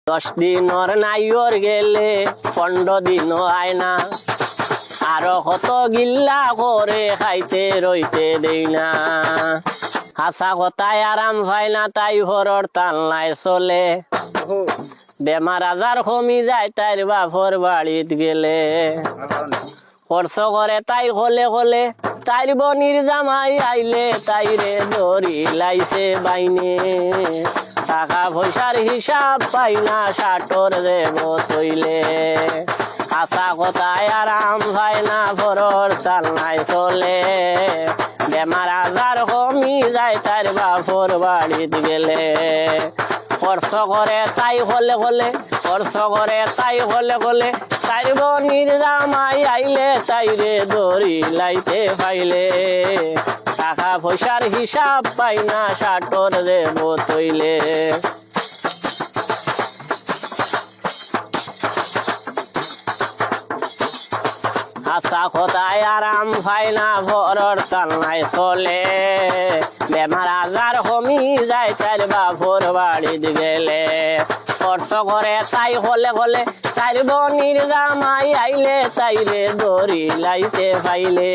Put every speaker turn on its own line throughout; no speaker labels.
10 দিনর নাইর গেলে 15 দিনও আয় না, আরো কত গিল্লা করে খাইতে রইতে দেই না। হাসা কথায় আরাম হয় না, তাই ঘরর তালনায় চলে, বেমার আজার কমি যায় তাইর বাপর বাড়িত গেলে। খরচ করে তাই হলে হলে, তাইর বনির জামাই আইলে তাইরে ধরি লাইছে বাইনে। টাকা পয়সার হিসাব পাই না, সাটর দেব তৈলে। আশা কথায় আরাম হয় না, ঘরর তালনায় চলে, বেমার আজার কমি যায় তার বাপর বাড়িত গেলে। খরচ করে তাই হলে হলে, খরচ করে তাই হলে হলে, তাইর বনির জামাই আইলে তাইরে ধরি লাইতে পাইলে। টাকা পয়সার হিসাব পাই না, সাটর দেব তৈলে। হাসা কথায় আরাম পায় না, ঘরর তালনায় চলে, বেমার আজার কমি যায় তার বাপর বাড়িত গেলে। খরচ করে তাই হলে হলে, তাইর বনির জামাই আইলে তাইরে ধরি লাইতে পাইলে।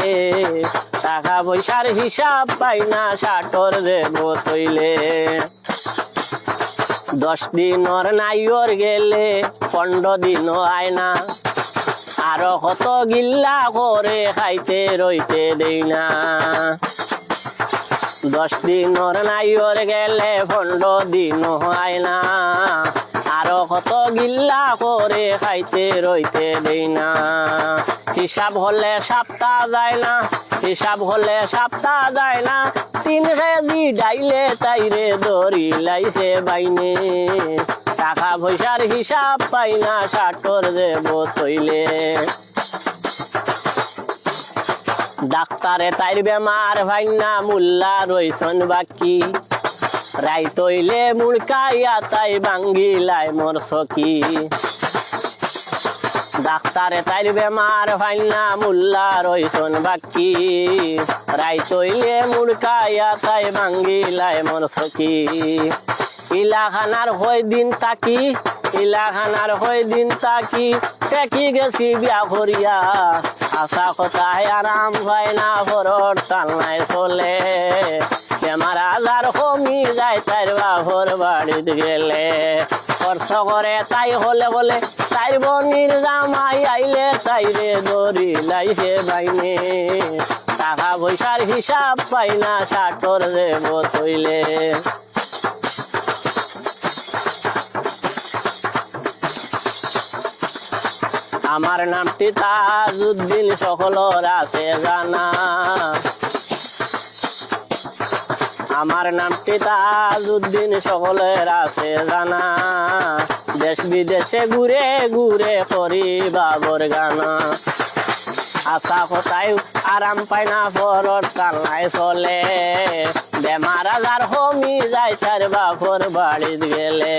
টাকা পয়সার হিসাব পাই না, সাটর দেব তৈলে। 10 দিনর নাইর গেলে 15 দিনও আয় না, আরো কত গিল্লা করে খাইতে রইতে দেই না। 10 দিনর নাইর গেলে 15 দিনও আয় না, আরো কত গিল্লা করে খাইতে রইতে দেই না। হিসাব হলে সপ্তাহ যায় না, হিসাব হলে সপ্তাহ যায় না, 3 কেজি ডাইলে তাইরে ধরি লাইছে বাইনে। টাকা পয়সার হিসাব পাই না, সাটর দেব তৈলে। ডাক্তারে তাইর বেমার ভাই না, মুল্লা রইছন বাকি, রাই তৈলে মুড়কাইয়া তাই বাঙ্গিলাই মোর সখী। ডাক্তারে তাইর বেমার ভাই না, মুল্লা রইছন বাকি, রাই তৈলে মুড়কাইয়া তাই বাঙ্গিলাই মোর সখী। ইলাখানার হই দিন তাকি, ইলাখানার হই দিন তাকি, টেকি গেছি বিয়া করিয়া। আশা কথায় আরাম হয় না, ঘরর তালনায় চলে, বেমার আজার কমি যায় তাইর বাপর বাড়িত গেলে। খরচ করে তাই হলে বলে, তাইর বনির জামাই আইলে তাইরে ধরি লাইছে বাইনে। টাকা পয়সার হিসাব পাই না, সাটর দেব তৈলে। আমার নামটি তাজউদ্দিন, সকলর আছে জানা। আমার নামটি তাজউদ্দিন, সকলের আছে জানা। দেশ বিদেশে ঘুরে ঘুরে করি বাবর গানা। আশা কথায় আরাম পায় না, ঘরর তালনায় চলে, বেমার আজার কমি যায় তার বাপর বাড়িত গেলে।